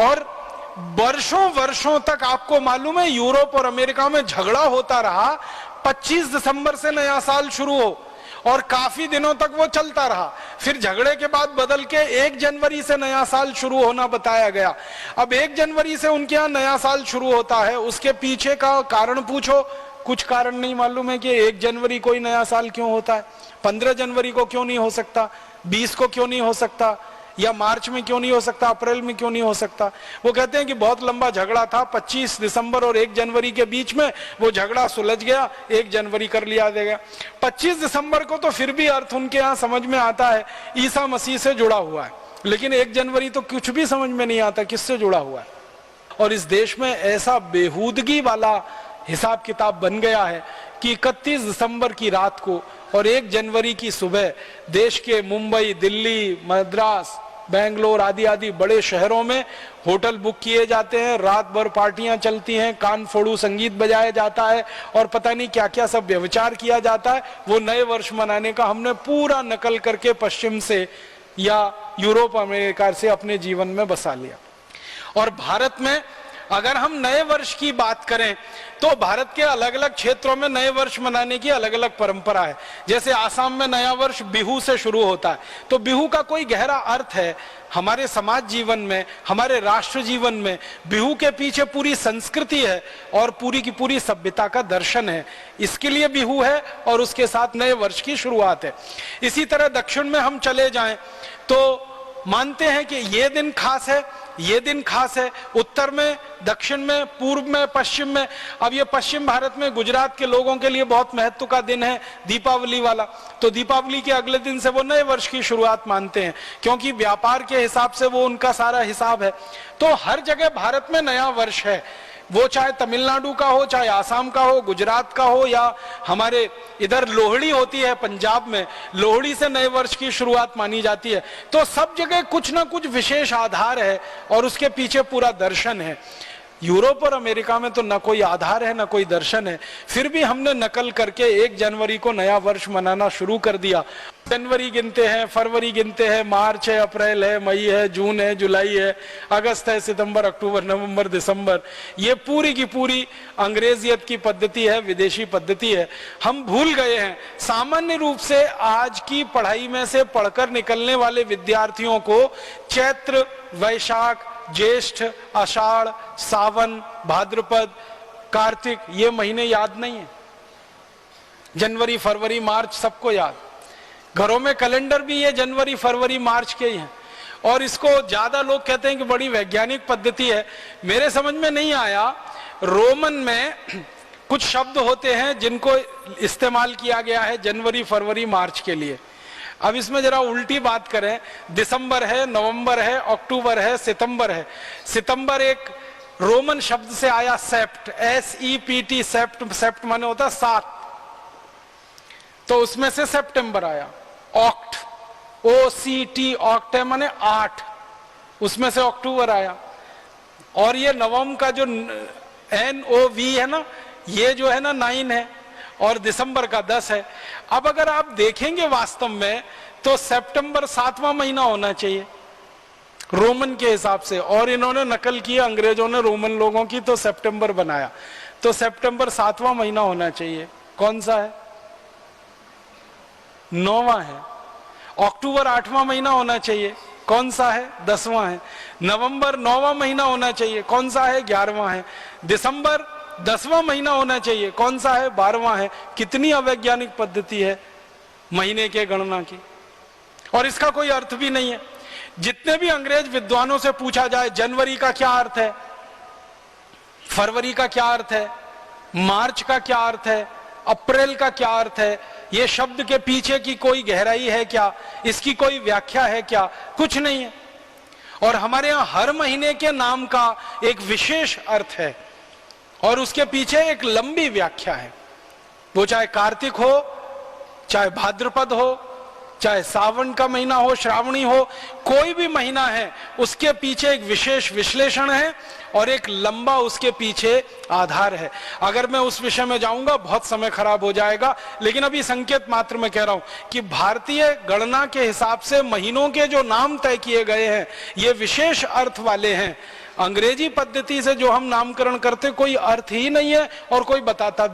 और वर्षों वर्षों तक आपको मालूम है यूरोप और अमेरिका में झगड़ा होता रहा। 25 दिसंबर से नया साल शुरू हो और काफी दिनों तक वो चलता रहा, फिर झगड़े के बाद बदल के 1 जनवरी से नया साल शुरू होना बताया गया। अब 1 जनवरी से उनके यहाँ नया साल शुरू होता है, उसके पीछे का कारण पूछो, कुछ कारण नहीं मालूम है कि 1 जनवरी कोई नया साल क्यों होता है, 15 जनवरी को क्यों नहीं हो सकता, 20 को क्यों नहीं हो सकता, या मार्च में क्यों नहीं हो सकता, अप्रैल में क्यों नहीं हो सकता। वो कहते हैं कि बहुत लंबा झगड़ा था 25 दिसंबर और 1 जनवरी के बीच में, वो झगड़ा सुलझ गया, 1 जनवरी कर लिया गया। 25 दिसंबर को तो फिर भी अर्थ उनके यहाँ समझ में आता है, ईसा मसीह से जुड़ा हुआ है, लेकिन 1 जनवरी तो कुछ भी समझ में नहीं आता किससे जुड़ा हुआ है। और इस देश में ऐसा बेहूदगी वाला हिसाब किताब बन गया है कि 31 दिसंबर की रात को और 1 जनवरी की सुबह देश के मुंबई, दिल्ली, मद्रास, बेंगलोर आदि आदि बड़े शहरों में होटल बुक किए जाते हैं, रात भर पार्टियां चलती हैं, कान फोड़ू संगीत बजाया जाता है और पता नहीं क्या क्या सब व्यभिचार किया जाता है। वो नए वर्ष मनाने का हमने पूरा नकल करके पश्चिम से या यूरोप अमेरिका से अपने जीवन में बसा लिया। और भारत में अगर हम नए वर्ष की बात करें तो भारत के अलग अलग क्षेत्रों में नए वर्ष मनाने की अलग अलग परंपरा है। जैसे आसाम में नया वर्ष बिहू से शुरू होता है, तो बिहू का कोई गहरा अर्थ है हमारे समाज जीवन में, हमारे राष्ट्र जीवन में। बिहू के पीछे पूरी संस्कृति है और पूरी की पूरी सभ्यता का दर्शन है, इसके लिए बिहू है और उसके साथ नए वर्ष की शुरुआत है। इसी तरह दक्षिण में हम चले जाएं तो मानते हैं कि ये दिन खास है, ये दिन खास है। उत्तर में, दक्षिण में, पूर्व में, पश्चिम में। अब ये पश्चिम भारत में गुजरात के लोगों के लिए बहुत महत्व का दिन है, दीपावली वाला। तो दीपावली के अगले दिन से वो नए वर्ष की शुरुआत मानते हैं, क्योंकि व्यापार के हिसाब से वो उनका सारा हिसाब है। तो हर जगह भारत में नया वर्ष है, वो चाहे तमिलनाडु का हो, चाहे आसाम का हो, गुजरात का हो, या हमारे इधर लोहड़ी होती है पंजाब में, लोहड़ी से नए वर्ष की शुरुआत मानी जाती है। तो सब जगह कुछ ना कुछ विशेष आधार है और उसके पीछे पूरा दर्शन है। यूरोप और अमेरिका में तो न कोई आधार है न कोई दर्शन है, फिर भी हमने नकल करके 1 जनवरी को नया वर्ष मनाना शुरू कर दिया। जनवरी गिनते हैं, फरवरी गिनते हैं, मार्च है, अप्रैल है, मई है, जून है, जुलाई है, अगस्त है, सितंबर, अक्टूबर, नवंबर, दिसंबर। ये पूरी की पूरी अंग्रेजियत की पद्धति है, विदेशी पद्धति है। हम भूल गए हैं। सामान्य रूप से आज की पढ़ाई में से पढ़कर निकलने वाले विद्यार्थियों को चैत्र, वैशाख, ज्येष्ठ, आषाढ़, सावन, भाद्रपद, कार्तिक ये महीने याद नहीं है। जनवरी, फरवरी, मार्च सबको याद। घरों में कैलेंडर भी ये जनवरी, फरवरी, मार्च के ही हैं। और इसको ज्यादा लोग कहते हैं कि बड़ी वैज्ञानिक पद्धति है। मेरे समझ में नहीं आया। रोमन में कुछ शब्द होते हैं जिनको इस्तेमाल किया गया है जनवरी, फरवरी, मार्च के लिए। अब इसमें जरा उल्टी बात करें, दिसंबर है, नवंबर है, अक्टूबर है, सितंबर है। सितंबर एक रोमन शब्द से आया, सेप्ट, SEPT, सेप्ट, सेप्ट माने होता है 7, तो उसमें से सितंबर आया। ऑक्ट, OCT, ऑक्ट है माने 8, उसमें से अक्टूबर आया। और ये नवम का जो NOV है ना, ये जो है ना 9 है, और दिसंबर का 10 है। अब अगर आप देखेंगे वास्तव में तो सितंबर 7वां महीना होना चाहिए रोमन के हिसाब से, और इन्होंने नकल की, अंग्रेजों ने रोमन लोगों की, तो सितंबर बनाया। तो सितंबर 7वां महीना होना चाहिए। कौन सा है? 9वां है। अक्टूबर 8वां महीना होना चाहिए। कौन सा है? 10वां है। नवंबर 9वां महीना होना चाहिए। कौन सा है? 11वां है। दिसंबर 10वां महीना होना चाहिए। कौन सा है? 12वां है। कितनी अवैज्ञानिक पद्धति है महीने के गणना की, और इसका कोई अर्थ भी नहीं है। जितने भी अंग्रेज विद्वानों से पूछा जाए जनवरी का क्या अर्थ है, फरवरी का क्या अर्थ है, मार्च का क्या अर्थ है, अप्रैल का क्या अर्थ है, ये शब्द के पीछे की कोई गहराई है क्या, इसकी कोई व्याख्या है क्या? कुछ नहीं है। और हमारे यहाँ हर महीने के नाम का एक विशेष अर्थ है और उसके पीछे एक लंबी व्याख्या है। वो चाहे कार्तिक हो, चाहे भाद्रपद हो, चाहे सावन का महीना हो, श्रावणी हो, कोई भी महीना है उसके पीछे एक विशेष विश्लेषण है और एक लंबा उसके पीछे आधार है। अगर मैं उस विषय में जाऊंगा बहुत समय खराब हो जाएगा, लेकिन अभी संकेत मात्र में कह रहा हूं कि भारतीय गणना के हिसाब से महीनों के जो नाम तय किए गए हैं ये विशेष अर्थ वाले हैं। अंग्रेजी पद्धति से जो हम नामकरण करते कोई अर्थ ही नहीं है और कोई बताता